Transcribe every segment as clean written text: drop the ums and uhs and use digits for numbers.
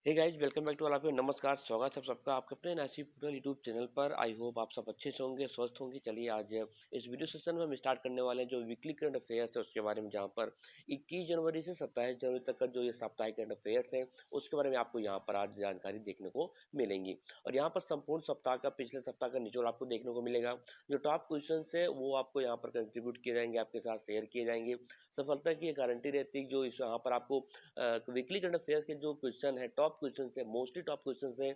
Hey guys, welcome back to all of you. नमस्कार, स्वागत है आप सबका आपके अपने नासिब पुरल यूट्यूब चैनल पर। आई होप आप सब अच्छे से होंगे, स्वस्थ होंगे। चलिए आज इस वीडियो सेशन में हम स्टार्ट करने वाले हैं जो वीकली करंट अफेयर्स है उसके बारे में, जहां पर 21 जनवरी से 27 जनवरी तक का जो ये साप्ताहिक करंट अफेयर्स है उसके बारे में आपको यहाँ पर आज जानकारी देखने को मिलेंगी। और यहाँ पर संपूर्ण सप्ताह का, पिछले सप्ताह का निचोड़ आपको देखने को मिलेगा। जो टॉप क्वेश्चन है वो आपको यहाँ पर कंट्रीब्यूट किए जाएंगे, आपके साथ शेयर किए जाएंगे। सफलता की गारंटी रहती है। जो इस यहाँ पर आपको वीकली करंट अफेयर के जो क्वेश्चन है, टॉप क्वेश्चन है, मोस्टली टॉप क्वेश्चन है,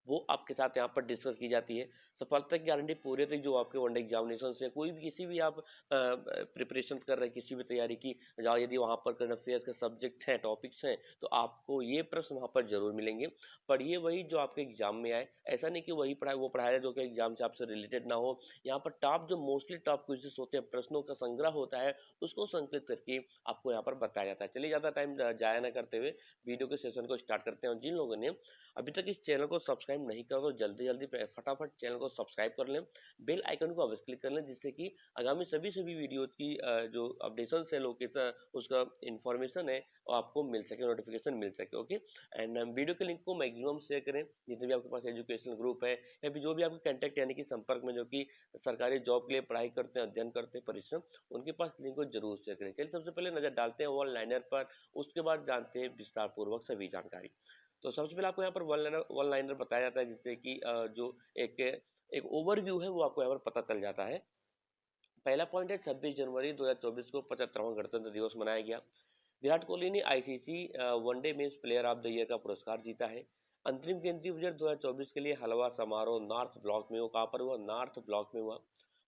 वो आपके साथ यहाँ पर डिस्कस की जाती है। सफलता की गारंटी पूरे तक जो आपके वनडे एग्जामिनेशन से कोई भी किसी भी आप प्रिपरेशन कर रहे हैं, किसी भी तैयारी की, जहाँ यदि वहाँ पर करंट अफेयर्स के सब्जेक्ट्स हैं, टॉपिक्स हैं, तो आपको ये प्रश्न वहाँ पर जरूर मिलेंगे। पढ़िए वही जो आपके एग्जाम में आए। ऐसा नहीं कि वही पढ़ाए वो पढ़ाया जो कि एग्जाम से आपसे रिलेटेड ना हो। यहाँ पर टॉप जो मोस्टली टॉप क्वेश्चन होते हैं, प्रश्नों का संग्रह होता है, उसको संकलित करके आपको यहाँ पर बताया जाता है। चलिए ज़्यादा टाइम जाया ना करते हुए वीडियो के सेशन को स्टार्ट करते हैं। और जिन लोगों ने अभी तक इस चैनल को सब्सक्राइब नहीं करा तो जल्दी जल्दी फटाफट चैनल को सब्सक्राइब कर लें, बेल आइकन को अवश्य क्लिक कर लें, जिससे कि आगामी सभी वीडियो की जो अपडेशन है, लोकेशन, उसका इन्फॉर्मेशन है, वो आपको मिल सके, नोटिफिकेशन मिल सके। ओके, एंड वीडियो के लिंक को मैक्सिमम शेयर करें। जितने भी आपके पास एजुकेशनल ग्रुप है या फिर जो भी आपके कंटेक्ट यानी कि संपर्क में जो कि सरकारी जॉब के लिए पढ़ाई करते हैं, अध्ययन करते हैं, परिश्रम, उनके पास लिंक को जरूर शेयर करें। चलिए सबसे पहले नजर डालते हैं वन लाइनर पर, उसके बाद जानते हैं विस्तार पूर्वक सभी जानकारी। तो सबसे पहले आपको यहाँ पर वन लाइनर बताया जाता है, जिससे कि जो एक एक ओवरव्यू है वो आपको यहाँ पर पता चल जाता है। पहला पॉइंट है 26 जनवरी 2024 को 75वां गणतंत्र दिवस मनाया गया। विराट कोहली ने ICC one day men's player of the year का पुरस्कार जीता है। अंतरिम केंद्रीय बजट 2024 के लिए हलवा समारोह नॉर्थ ब्लॉक में, वो कहाँ पर हुआ? नॉर्थ ब्लॉक में हुआ।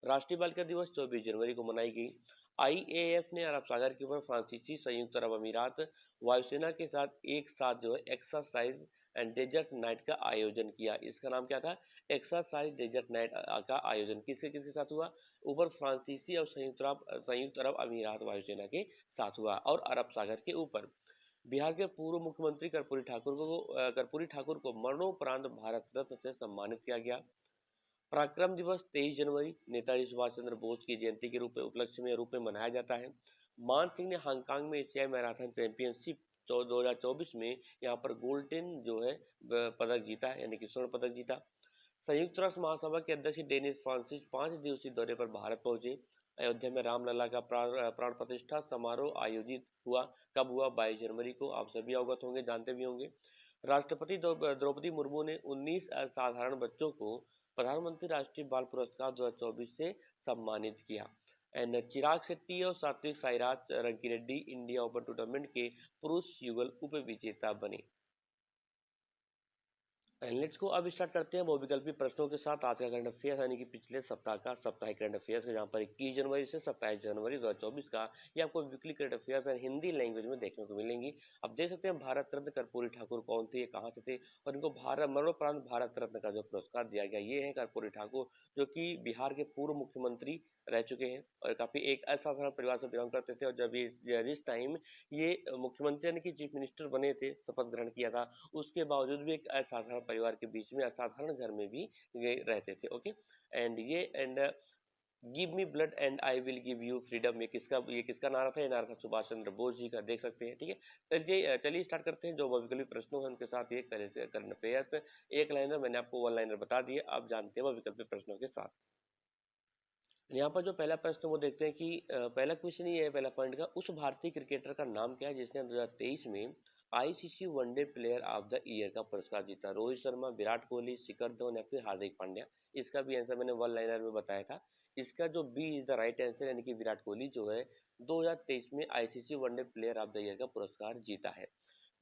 राष्ट्रीय बालिका दिवस 24 जनवरी को मनाई गई। आईएएफ ने अरब सागर के ऊपर फ्रांसीसी संयुक्त अरब अमीरात वायुसेना के साथ एक साथ जो है एक्सरसाइज एंड डेजर्ट नाइट का आयोजन किया। इसका नाम क्या था? एक्सरसाइज डेजर्ट नाइट का आयोजन किसके किसके साथ हुआ? ऊपर फ्रांसीसी और संयुक्त अरब अमीरात वायुसेना के साथ हुआ और अरब सागर के ऊपर। बिहार के पूर्व मुख्यमंत्री कर्पूरी ठाकुर को मरणोपरांत भारत रत्न से सम्मानित किया गया। पराक्रम दिवस 23 जनवरी नेताजी सुभाष चंद्र बोस की जयंती के रूप में मनाया जाता है। मान सिंह ने हांगकांग में एशियाई मैराथन चैंपियनशिप 2024 में यहाँ पर गोल्डन जो है पदक जीता है, यानी कि स्वर्ण पदक जीता। संयुक्त राष्ट्र महासभा के अध्यक्ष डेनिस फ्रांसिस 5 दिवसीय दौरे पर भारत पहुंचे। अयोध्या में रामलला का प्राण प्रतिष्ठा समारोह आयोजित हुआ। कब हुआ? 22 जनवरी को। आप सभी अवगत होंगे, जानते भी होंगे। राष्ट्रपति द्रौपदी मुर्मू ने 19 असाधारण बच्चों को प्रधानमंत्री राष्ट्रीय बाल पुरस्कार 2024 से सम्मानित किया। एंड चिराग शेट्टी और Satwik Sairaj Rankireddy India open tournament के पुरुष युगल उप विजेता बने। लेट्स को अब स्टार्ट करते हैं बहुविकल्पी प्रश्नों के साथ आज का करंट अफेयर, यानी कि पिछले सप्ताह का साप्ताहिक करंट अफेयर्स का, जहाँ पर 21 जनवरी से 27 जनवरी 2024 का ये आपको weekly current affairs Hindi language में देखने को मिलेंगी। अब देख सकते हैं भारत रत्न कर्पूरी ठाकुर कौन थे, ये कहाँ से थे, और इनको मरणोपरांत भारत रत्न का जो पुरस्कार दिया गया, ये है कर्पूरी ठाकुर, जो कि बिहार के पूर्व मुख्यमंत्री रह चुके हैं और काफी एक असाधारण परिवार से बिलोंग करते थे। और जब जिस टाइम ये मुख्यमंत्री यानी कि चीफ मिनिस्टर बने थे, शपथ ग्रहण किया था, उसके बावजूद भी एक असाधारण परिवार के बीच में, असाधारण घर में भी ये रहते थे। Okay, and give me blood and I will give you freedom, ये किसका नारा था? ये नारा था सुभाष चंद्र बोस जी का, देख सकते हैं। ठीक है, चलिए स्टार्ट करते हैं जो विकल्प प्रश्नों हैं उनके साथ ये करंट अफेयर्स। एक लाइनर मैंने आपको वन लाइनर बता दिए, आप जानते हैं वो विकल्प प्रश्नों के साथ। यहाँ पर जो पहला प्रश्न वो देखते हैं कि पहला क्वेश्चन ये है, पहला पॉइंट का, उस भारतीय क्रिकेटर का नाम क्या है जिसने 2023 में ICC one day player of the year का पुरस्कार जीता? रोहित शर्मा, विराट कोहली, शिखर धवन या फिर हार्दिक पांड्या? इसका भी आंसर मैंने वन लाइनर में बताया था। इसका जो B is the right answer, यानी कि विराट कोहली जो है 2023 में ICC one day player of the year का पुरस्कार जीता है।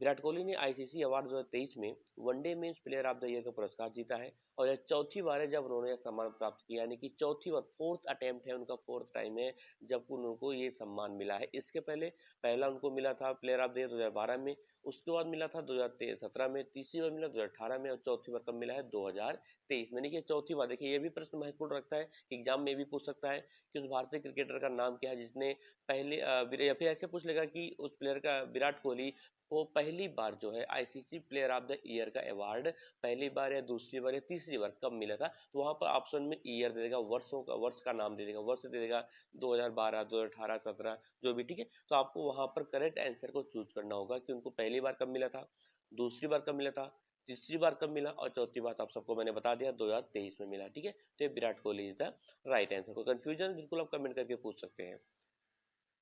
विराट कोहली ने आईसीसी अवार्ड 2023 में one day men's player of the year का पुरस्कार जीता है और यह चौथी बार है जब उन्होंने यह सम्मान प्राप्त किया, यानी कि चौथी बार, फोर्थ अटेम्प्ट है उनका, फोर्थ टाइम है जब उनको ये सम्मान मिला है। इसके पहले पहला उनको मिला था प्लेयर ऑफ द ईयर 2012 में, उसके बाद मिला था 2017 में, तीसरी बार मिला 2018 में और चौथी बार कब मिला है? 2023 में। देखिए चौथी बार, देखिए ये भी प्रश्न महत्वपूर्ण रखता है, एग्जाम में भी पूछ सकता है कि उस भारतीय क्रिकेटर का नाम क्या है जिसने पहले या फिर ऐसे पूछ लेगा कि उस प्लेयर का, विराट कोहली को पहली बार जो है ICC player of the year का अवार्ड पहली बार या दूसरी बार या तीसरी बार कब मिला था, तो वहां पर ऑप्शन में ईयर दे देगा, वर्ष का नाम दे देगा, वर्ष दे देगा 2012, 2018, 17, जो भी। ठीक है, तो आपको वहां पर करेक्ट आंसर को चूज करना होगा कि उनको पहली बार कब मिला था। दूसरी बार कब मिला था, तीसरी बार कब मिला और चौथी बार आप सबको मैंने बता दिया 2023 में मिला। ठीक है, तो ये Virat Kohli is the right answer. कोई कंफ्यूजन बिल्कुल आप कमेंट करके पूछ सकते हैं।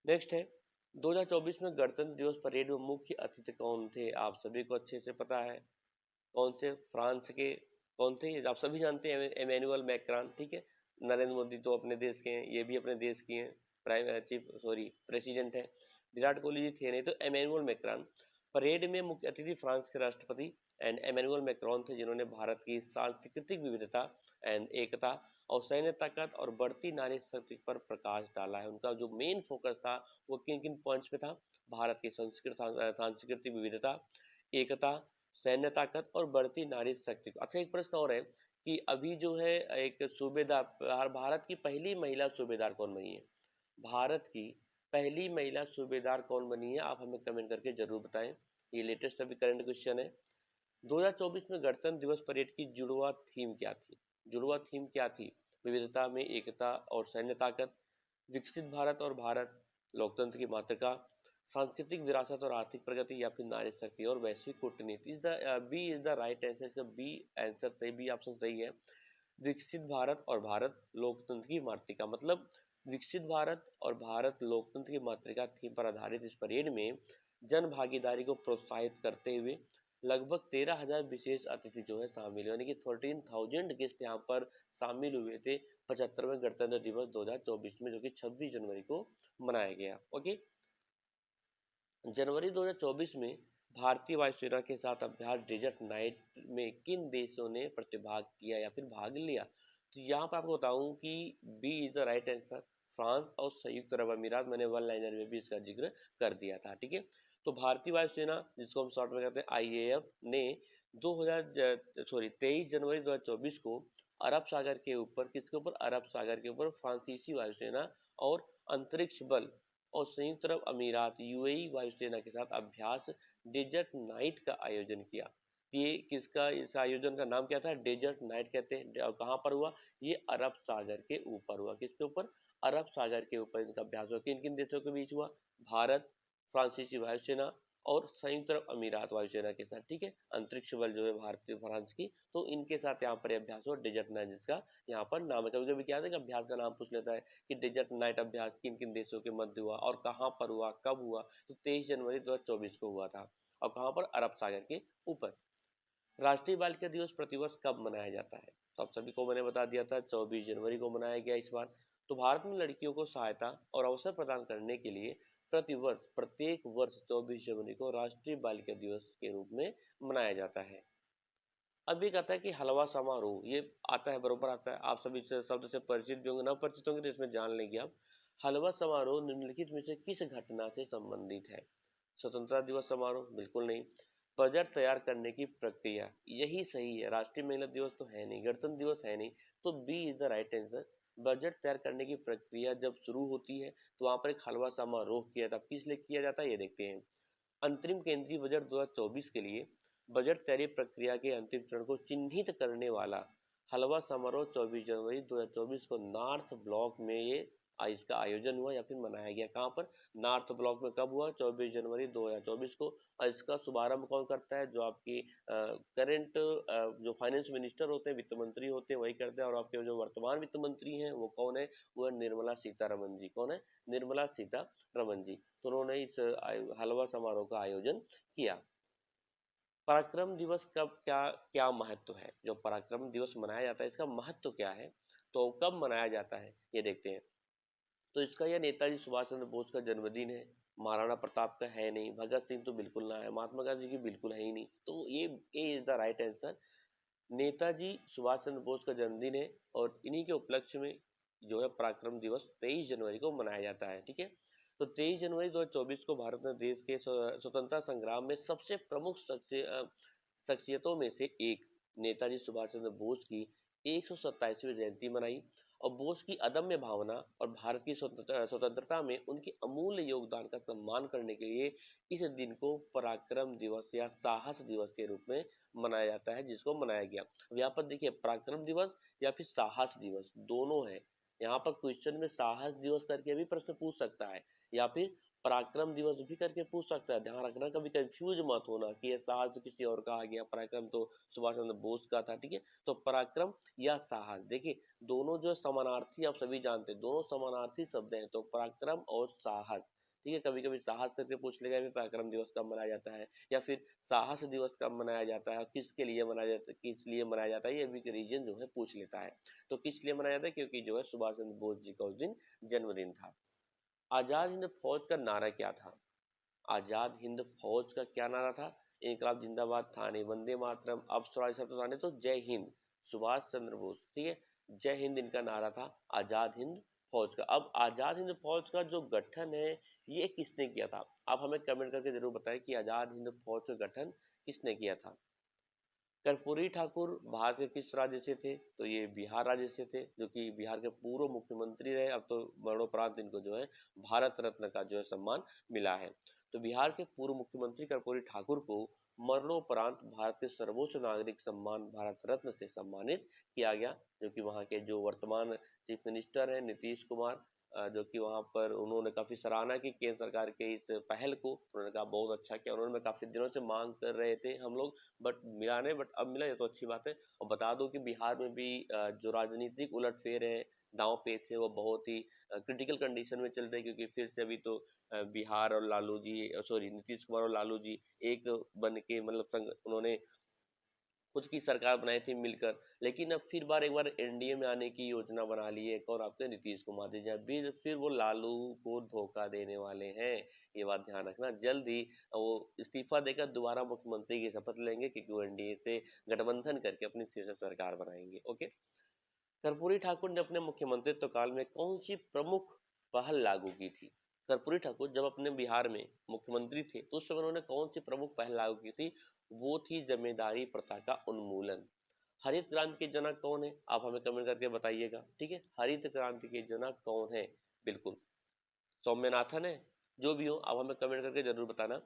नेक्स्ट है 2024 में गणतंत्र दिवस परेड में मुख्य अतिथि कौन थे? आप सभी को अच्छे से पता है कौन से, फ्रांस के कौन थे आप सभी जानते हैं, एमेनुअल मैक्रान। ठीक है, नरेंद्र मोदी तो अपने देश के हैं, ये भी अपने देश की हैं, प्राइम चीफ सॉरी प्रेसिडेंट है। विराट कोहली जी थे नहीं, तो एमेनुअल मैक्रान। परेड में मुख्य अतिथि फ्रांस के राष्ट्रपति एंड एमेनुअल मैक्रोन थे, जिन्होंने भारत की सांस्कृतिक विविधता एंड एकता और सैन्य ताकत और बढ़ती नारी शक्ति पर प्रकाश डाला है। उनका जो मेन फोकस था वो किन किन पॉइंट्स पे था? भारत की सांस्कृतिक विविधता, एकता, सैन्य ताकत और बढ़ती नारी शक्ति। अच्छा, एक प्रश्न और है कि अभी जो है एक सूबेदार, भारत की पहली महिला सूबेदार कौन बनी है? भारत की पहली महिला सूबेदार कौन बनी है? आप हमें कमेंट करके जरूर बताएं। ये लेटेस्ट अभी करंट क्वेश्चन है। 2024 में गणतंत्र दिवस परेड की जुड़वा थीम क्या थी? जुड़वा थीम क्या थी? विविधता में एकता और सैन्य ताकत, विकसित भारत और भारत, लोकतंत्र की मातृका, सांस्कृतिक विरासत और आर्थिक प्रगति, या फिर नारी शक्ति और वैश्विक कूटनीति। Is the B is the right answer. इसका बी आंसर सही, बी ऑप्शन सही है। विकसित भारत और भारत लोकतंत्र की मातृका, मतलब विकसित भारत और भारत लोकतंत्र की मातृका थीम पर आधारित इस परेड में जन भागीदारी को प्रोत्साहित करते हुए लगभग 13,000 विशेष अतिथि जो है शामिल हुए, यानी कि 13,000 गेस्ट यहाँ पर शामिल हुए थे 75वें गणतंत्र दिवस 2024 में, जो कि 26 जनवरी को मनाया गया। ओके, जनवरी 2024 में भारतीय वायुसेना के साथ अभ्यास डेजर्ट नाइट में किन देशों ने प्रतिभाग किया या फिर भाग लिया? तो यहाँ पर आपको बताऊं कि B is the right answer, France और संयुक्त अरब अमीरात। मैंने वन लाइनर में भी इसका जिक्र कर दिया था। ठीक है, तो भारतीय वायुसेना, जिसको हम शॉर्ट में कहते हैं आईएएफ, ने 23 जनवरी 2024 को अरब सागर के ऊपर, किसके ऊपर? अरब सागर के ऊपर फ्रांसीसी वायुसेना और अंतरिक्ष बल और संयुक्त अरब अमीरात यूएई वायुसेना के साथ अभ्यास डेजर्ट नाइट का आयोजन किया। ये किसका, इस आयोजन का नाम क्या था? डेजर्ट नाइट कहते हैं। और कहाँ पर हुआ? ये अरब सागर के ऊपर हुआ। किसके ऊपर? अरब सागर के ऊपर इनका अभ्यास हुआ। किन किन देशों के बीच हुआ? भारत, फ्रांसीसी वायुसेना और संयुक्त अरब अमीरात वायुसेना के साथ। ठीक है, अंतरिक्ष बल जो है भारतीय फ्रांस की, तो इनके साथ यहाँ पर अभ्यास हुआ डेजर्ट नाइट, जिसका यहाँ पर नाम है। कभी कभी क्या है कि अभ्यास का नाम पूछ लेता है कि डेजर्ट नाइट अभ्यास किन किन देशों के मध्य हुआ और कहाँ पर हुआ, कब हुआ? तो 23 जनवरी 2024 को हुआ था। और कहाँ पर? अरब सागर के ऊपर। राष्ट्रीय बालिका दिवस प्रतिवर्ष कब मनाया जाता है? तो आप सभी को मैंने बता दिया था 24 जनवरी को मनाया गया इस बार। तो भारत में लड़कियों को सहायता और अवसर प्रदान करने के लिए प्रतिवर्ष, प्रत्येक वर्ष 24 जनवरी को राष्ट्रीय बालिका दिवस के रूप में मनाया जाता है। अब एक आता है कि हलवा समारोह, ये आता है, बरोबर आता है, आप सभी से शब्द से परिचित भी होंगे, ना परिचित होंगे तो इसमें जान लेंगे आप। हलवा समारोह निम्नलिखित में से किस घटना से संबंधित है? स्वतंत्रता दिवस समारोह? बिल्कुल नहीं। बजट तैयार करने की प्रक्रिया? यही सही है। राष्ट्रीय महिला दिवस तो है नहीं, गणतंत्र दिवस है नहीं, तो B is the right answer. Budget तैयार करने की प्रक्रिया जब शुरू होती है तो वहां पर एक हलवा समारोह किया था। किस लिए किया जाता है ये देखते हैं। अंतरिम केंद्रीय बजट 2024 के लिए बजट तैयारी प्रक्रिया के अंतिम चरण को चिन्हित करने वाला हलवा समारोह 24 जनवरी 2024 को नॉर्थ ब्लॉक में ये इसका आयोजन हुआ या फिर मनाया गया। कहाँ पर? नॉर्थ ब्लॉक में। कब हुआ? 24 जनवरी 2024 को। और इसका शुभारंभ कौन करता है? जो आपकी करंट जो फाइनेंस मिनिस्टर होते हैं, वित्त मंत्री होते हैं, वही करते हैं। और आपके जो वर्तमान वित्त मंत्री हैं वो कौन है? वो है निर्मला सीतारमन जी। कौन है? निर्मला सीतारमन जी। तो उन्होंने इस हलवा समारोह का आयोजन किया। पराक्रम दिवस कब, क्या क्या महत्व है? जो पराक्रम दिवस मनाया जाता है इसका महत्व क्या है? तो कब मनाया जाता है ये देखते हैं। तो इसका यह नेताजी सुभाष चंद्र बोस का जन्मदिन है। महाराणा प्रताप का है नहीं, भगत सिंह तो बिल्कुल ना है, महात्मा गांधी की बिल्कुल है ही नहीं, तो ये A is the right answer. Netaji Subhash Chandra Bose का जन्मदिन है और इन्हीं के उपलक्ष्य में जो है पराक्रम दिवस 23 जनवरी को मनाया जाता है। ठीक है, तो 23 जनवरी 2024 को भारत ने देश के स्वतंत्रता संग्राम में सबसे प्रमुख शख्सियतों में से एक नेताजी सुभाष चंद्र बोस की 127वीं जयंती मनाई। और बोस की अदम्य भावना और भारत की स्वतंत्रता में उनके अमूल्य योगदान का सम्मान करने के लिए इस दिन को पराक्रम दिवस या साहस दिवस के रूप में मनाया जाता है, जिसको मनाया गया। अब यहाँ पर देखिए, पराक्रम दिवस या फिर साहस दिवस दोनों है। यहाँ पर क्वेश्चन में साहस दिवस करके भी प्रश्न पूछ सकता है या फिर पराक्रम दिवस भी करके पूछ सकता है, ध्यान रखना, कभी कंफ्यूज मत होना कि ये साहस तो किसी और का आ गया, पराक्रम तो सुभाष चंद्र बोस का था, ठीक है। तो पराक्रम या साहस, देखिए दोनों जो समानार्थी, आप सभी जानते हैं दोनों समानार्थी शब्द हैं, तो पराक्रम और साहस, ठीक है। कभी कभी साहस करके पूछ लेगा भी पराक्रम दिवस कब मनाया जाता है, या फिर साहस दिवस कब मनाया जाता है, किसके लिए मनाया जाता है, किस लिए मनाया जाता है, ये भी रीजन जो है पूछ लेता है। तो किस लिए मनाया जाता है, क्योंकि जो है सुभाष चंद्र बोस जी का उस दिन जन्मदिन था। आजाद हिंद फौज का नारा क्या था? आजाद हिंद फौज का क्या नारा था? इनकलाब जिंदाबाद था नहीं, वंदे मातरम, अब स्वराज शब्द था नहीं, तो जय हिंद, सुभाष चंद्र बोस, ठीक है। जय हिंद इनका नारा था, आजाद हिंद फौज का। अब आजाद हिंद फौज का जो गठन है ये किसने किया था? आप हमें कमेंट करके जरूर बताएं कि आजाद हिंद फौज का गठन किसने किया था। कर्पूरी ठाकुर भारत के किस राज्य से थे? तो ये बिहार राज्य से थे, जो कि बिहार के पूर्व मुख्यमंत्री रहे। अब तो मरणोपरांत इनको जो है भारत रत्न का जो है सम्मान मिला है। तो बिहार के पूर्व मुख्यमंत्री कर्पूरी ठाकुर को मरणोपरांत भारत के सर्वोच्च नागरिक सम्मान भारत रत्न से सम्मानित किया गया, जो कि वहाँ के जो वर्तमान चीफ मिनिस्टर हैं नीतीश कुमार, जो कि वहाँ पर उन्होंने काफ़ी सराहना की केंद्र सरकार के इस पहल को। उन्होंने कहा बहुत अच्छा किया, उन्होंने काफ़ी दिनों से मांग कर रहे थे हम लोग, बट मिला नहीं, बट अब मिला, ये तो अच्छी बात है। और बता दो कि बिहार में भी जो राजनीतिक उलटफेर है, दांव पेच है, वो बहुत ही क्रिटिकल कंडीशन में चल रही है, क्योंकि फिर से अभी तो बिहार और लालू जी, सॉरी नीतीश कुमार और लालू जी एक बन के, मतलब संग उन्होंने खुद की सरकार बनाई थी मिलकर, लेकिन अब एक बार एनडीए में आने की योजना बना ली है एक और आपके नीतीश कुमार जी, जब भी फिर वो लालू को धोखा देने वाले हैं। ये बात ध्यान रखना, जल्द ही वो इस्तीफा देकर दोबारा मुख्यमंत्री की शपथ लेंगे, क्योंकि वो एनडीए से गठबंधन करके अपनी फिर से सरकार बनाएंगे। ओके। कर्पूरी ठाकुर ने अपने मुख्यमंत्रित्व काल में कौन सी प्रमुख पहल लागू की थी? कर्पूरी ठाकुर जब अपने बिहार में मुख्यमंत्री थे तो उस समय उन्होंने कौन सी प्रमुख पहल लागू की थी? वो थी जमींदारी प्रथा का उन्मूलन। हरित क्रांति के जनक कौन है? आप हमें कमेंट करके बताइएगा, ठीक है। हरित क्रांति के जनक कौन है? बिल्कुल सौम्यनाथन है। जो भी हो आप हमें कमेंट करके जरूर बताना।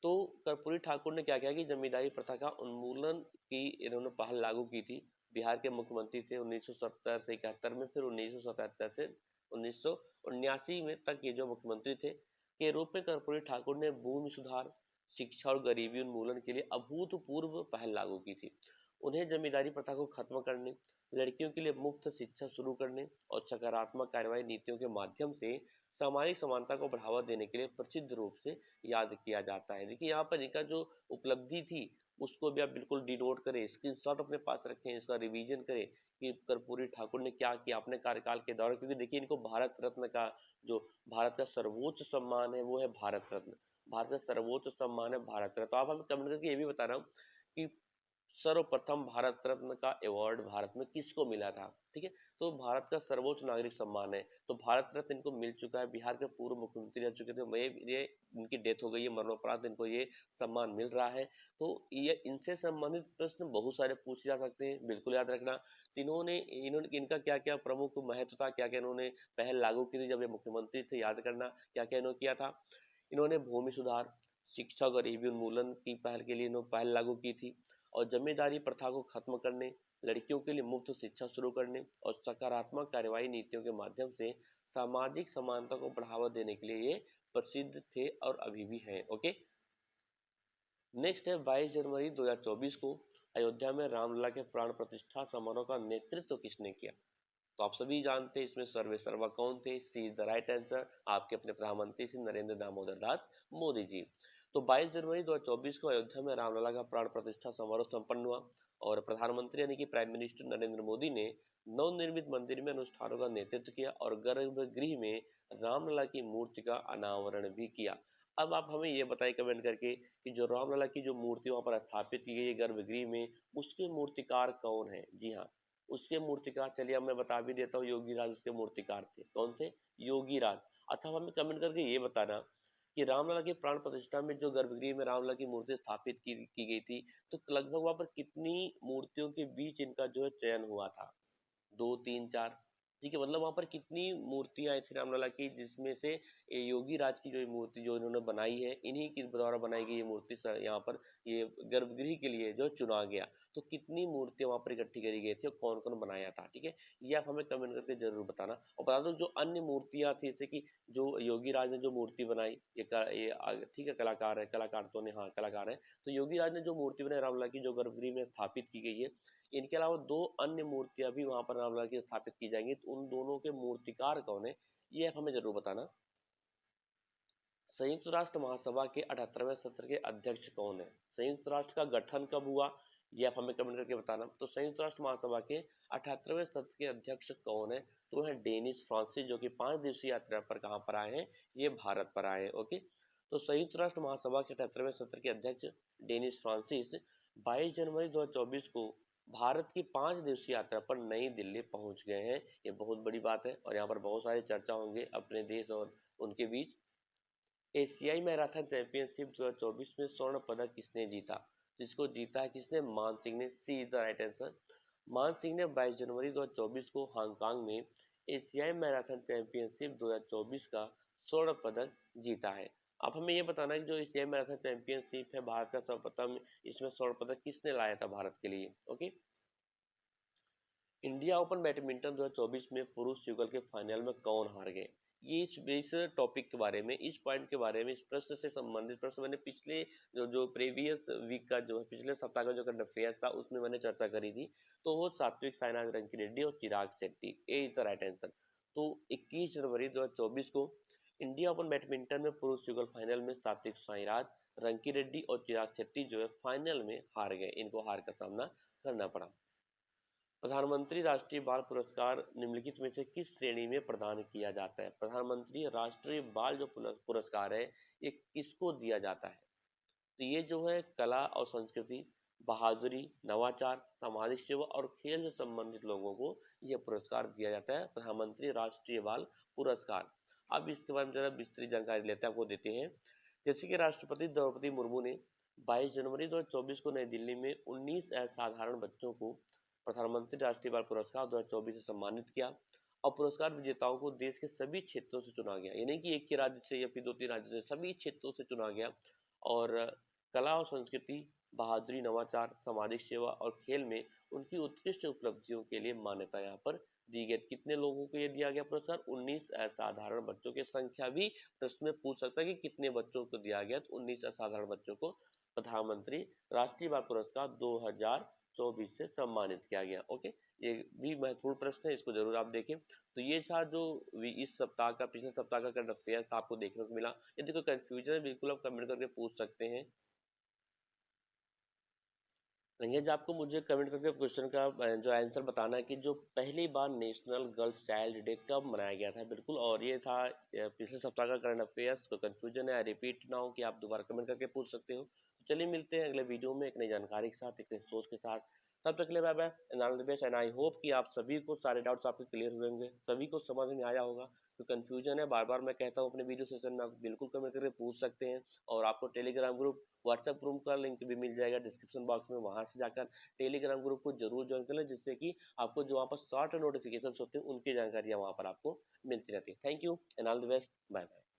तो कर्पूरी ठाकुर ने क्या किया कि जमींदारी प्रथा का उन्मूलन की इन्होंने पहल लागू की थी। बिहार के मुख्यमंत्री थे 1970 से 71 में, फिर 1977 से 1979 में तक ये जो मुख्यमंत्री थे के रूप में कर्पूरी ठाकुर ने भूमि सुधार, शिक्षा और गरीबी उन्मूलन के लिए अभूतपूर्व पहल लागू की थी। उन्हें जमींदारी प्रथा को खत्म करने, लड़कियों के लिए मुफ्त शिक्षा शुरू करने और सकारात्मक कार्रवाई नीतियों के माध्यम से सामाजिक समानता को बढ़ावा देने के लिए प्रसिद्ध रूप से याद किया जाता है। देखिए यहाँ पर इनका जो उपलब्धि थी उसको भी आप बिल्कुल डिनोट करें, स्क्रीनशॉट अपने पास रखें, इसका रिवीजन करें कि कर्पूरी ठाकुर ने क्या किया अपने कार्यकाल के दौरान, क्योंकि देखिए इनको भारत रत्न का जो भारत का सर्वोच्च सम्मान है वो है भारत रत्न। भारत का सर्वोच्च सम्मान है भारत रत्न। तो आप हमें कमेंट करके ये भी बताना कि सर्वप्रथम भारत रत्न का अवार्ड भारत में किसको मिला था, ठीक है। तो भारत का सर्वोच्च नागरिक सम्मान है, तो भारत रत्न इनको मिल चुका है। बिहार के पूर्व मुख्यमंत्री रह चुके थे, मैं ये इनकी डेथ हो गई है, मरणोपरांत इनको ये सम्मान मिल रहा है। तो ये इनसे संबंधित प्रश्न बहुत सारे पूछे जा सकते हैं, बिल्कुल याद रखना। इन्होंने इन्होंने इनका क्या क्या प्रमुख महत्व था, क्या क्या इन्होंने पहल लागू की थी जब ये मुख्यमंत्री थे, याद करना क्या क्या इन्होंने किया था। इन्होंने भूमि सुधार, शिक्षा, गरीबी उन्मूलन की पहल के लिए इन्होंने पहल लागू की थी, और जमींदारी प्रथा को खत्म करने, लड़कियों के लिए मुफ्त शिक्षा शुरू करने और सकारात्मक कार्रवाई नीतियों के माध्यम से सामाजिक समानता को बढ़ावा देने के लिए ये प्रसिद्ध थे और अभी भी हैं। ओके। नेक्स्ट है 22 जनवरी 2024 को अयोध्या में रामलला के प्राण प्रतिष्ठा समारोह का नेतृत्व किसने किया? तो आप सभी जानते हैं इसमें सर्वे सर्वा कौन थे? सी इज द राइट आंसर, आपके अपने प्रधानमंत्री श्री नरेंद्र दामोदर दास मोदी जी। तो 22 जनवरी 2024 को अयोध्या में रामलला का प्राण प्रतिष्ठा समारोह संपन्न हुआ, और प्रधानमंत्री यानी कि प्राइम मिनिस्टर नरेंद्र मोदी ने नवनिर्मित मंदिर में अनुष्ठानों का नेतृत्व किया और गर्भगृह में रामलला की मूर्ति का अनावरण भी किया। अब आप हमें ये बताइए कमेंट करके कि जो रामलला की जो मूर्ति वहां पर स्थापित की गई है गर्भगृह में, उसके मूर्तिकार कौन है? जी हाँ, उसके मूर्तिकार, चलिए अब मैं बता भी देता हूँ, योगी राज उसके मूर्तिकार थे। कौन थे? योगी राज। अच्छा, अब हमें कमेंट करके ये बताना कि रामलला की प्राण प्रतिष्ठा में जो गर्भगृह में रामलला की मूर्ति स्थापित की गई थी, तो लगभग वहां पर कितनी मूर्तियों के बीच इनका जो है चयन हुआ था? दो, तीन, चार? ठीक है, मतलब वहाँ पर कितनी मूर्तियाँ आई थी रामलला की, जिसमें से ये योगी राज की जो ये मूर्ति जो इन्होंने बनाई है, इन्हीं के द्वारा बनाई गई ये मूर्ति यहाँ पर ये गर्भगृह के लिए जो चुना गया। तो कितनी मूर्तियाँ वहाँ पर इकट्ठी करी गई थी और कौन-कौन बनाया था, ठीक है? ये आप हमें कमेंट करके ज़रूर बताना। और बता दो जो अन्य मूर्तियाँ थी, जैसे कि जो योगी राज ने जो मूर्ति बनाई, ठीक है, कलाकार है, कलाकार तो नहीं, हाँ, कलाकार है। तो योगी राज ने जो मूर्ति बनाई रामलला की, जो गर्भगृह में स्थापित की गई है, इनके अलावा 2 अन्य मूर्तियाँ भी वहाँ पर रामलला की स्थापित की जाएँगी, तो उन दोनों के मूर्तिकार कौन है? ये आप हमें ज़रूर बताना। संयुक्त राष्ट्र महासभा के 78वें सत्र के अध्यक्ष कौन है? संयुक्त राष्ट्र का गठन कब हुआ? ये आप हमें कमेंट करके बताना। तो संयुक्त राष्ट्र महासभा के 78वें सत्र के अध्यक्ष कौन है? तो है डेनिस फ्रांसिस, जो कि 5 दिवसीय यात्रा पर कहाँ पर आए हैं? ये भारत पर आए हैं। ओके, तो संयुक्त राष्ट्र महासभा के 78वें सत्र के अध्यक्ष डेनिस फ्रांसिस 22 जनवरी 2024 को भारत की 5 दिवसीय यात्रा पर नई दिल्ली पहुंच गए हैं। ये बहुत बड़ी बात है और यहाँ पर बहुत सारी चर्चा होंगे अपने देश और उनके बीच। एशियाई मैराथन चैंपियनशिप 2024 में स्वर्ण पदक किसने जीता? जिसको जीता है किसने? मान सिंह ने। सी इज द राइट आंसर। मान सिंह ने 22 जनवरी 2024 को हांगकांग में एशियाई मैराथन चैंपियनशिप 2024 का स्वर्ण पदक जीता है। अब हमें ये बताना है कि जो एशियाई मैराथन चैंपियनशिप है, भारत का सर्वप्रथम इसमें स्वर्ण पदक किसने लाया था भारत के लिए? ओके, इंडिया ओपन बैडमिंटन 2024 में पुरुष युगल के फाइनल में कौन हार गए? ये इस टॉपिक के बारे में, इस पॉइंट के बारे में, इस प्रश्न से संबंधित प्रश्न मैंने पिछले जो जो प्रीवियस वीक का जो पिछले सप्ताह का जो करंट अफेयर्स था उसमें मैंने चर्चा करी थी। तो वो सात्विक साईनाथ रंकीरेड्डी और चिराग शेट्टी, ए इज द राइट आंसर। तो 21 जनवरी 2024 को इंडिया ओपन बैडमिंटन में पुरुष युगल फाइनल में सात्विक साईराज, रंकीरेड्डी और चिराग शेट्टी जो है फाइनल में हार गए। इनको हार का सामना करना पड़ा। प्रधानमंत्री राष्ट्रीय बाल पुरस्कार निम्नलिखित में से किस श्रेणी में प्रदान किया जाता है? प्रधानमंत्री राष्ट्रीय बाल जो पुरस्कार है, ये किसको दिया जाता है? तो ये जो है कला और संस्कृति, बहादुरी, नवाचार, सामाजिक सेवा और खेल से संबंधित लोगों को यह पुरस्कार दिया जाता है, प्रधानमंत्री राष्ट्रीय बाल पुरस्कार। अब इसके बारे में जरा विस्तृत जानकारी लेते हैं, आपको देते हैं। जैसे कि राष्ट्रपति द्रौपदी मुर्मू ने 22 जनवरी 2024 को नई दिल्ली में 19 असाधारण बच्चों को प्रधानमंत्री राष्ट्रीय बाल पुरस्कार 2024 से सम्मानित किया। और पुरस्कार विजेताओं को देश के सभी क्षेत्रों से चुना गया, यानी कि एक ही राज्य से या फिर 2-3 राज्यों से, सभी क्षेत्रों से चुना गया। और कला और संस्कृति, बहादुरी, नवाचार, सामाजिक सेवा और खेल में उनकी उत्कृष्ट उपलब्धियों के लिए मान्यता यहाँ पर दी गई। कितने लोगों को ये दिया गया पुरस्कार? 19 असाधारण बच्चों की संख्या भी प्रश्न में पूछ सकता है कि कितने बच्चों को दिया गया, तो 19 असाधारण बच्चों को प्रधानमंत्री राष्ट्रीय बाल पुरस्कार 2024 से सम्मानित किया गया। ओके, ये भी महत्वपूर्ण प्रश्न है, इसको जरूर आप देखें। तो ये था जो इस सप्ताह का, पिछले सप्ताह का करंट अफेयर था, आपको देखने को मिला। यदि कोई कंफ्यूजन है, बिल्कुल आप कमेंट करके पूछ सकते हैं। रंगेश, आपको मुझे कमेंट करके क्वेश्चन का जो आंसर बताना है कि जो पहली बार नेशनल गर्ल्स चाइल्ड डे कब मनाया गया था। बिल्कुल, और ये था पिछले सप्ताह का करंट अफेयर्स। कोई कंफ्यूजन है, रिपीट ना हो, कि आप दोबारा कमेंट करके पूछ सकते हो। तो चलिए मिलते हैं अगले वीडियो में एक नई जानकारी के साथ, एक नई सोच के साथ। तब तक के लिए bye bye and all the best, and I hope कि आप सभी को सारे डाउट्स आपके क्लियर हुए होंगे, सभी को समझ में आया होगा। तो कंफ्यूजन है, बार बार मैं कहता हूँ अपने वीडियो सेशन में, आप बिल्कुल कमेंट करके पूछ सकते हैं। और आपको टेलीग्राम ग्रुप, व्हाट्सएप ग्रुप का लिंक भी मिल जाएगा डिस्क्रिप्शन बॉक्स में, वहां से जाकर टेलीग्राम ग्रुप को जरूर ज्वाइन कर लें, जिससे कि आपको जो वहाँ पर शॉर्ट नोटिफिकेशन होते हैं उनकी जानकारियाँ वहाँ पर आपको मिलती रहती है। Thank you and all the best, bye bye.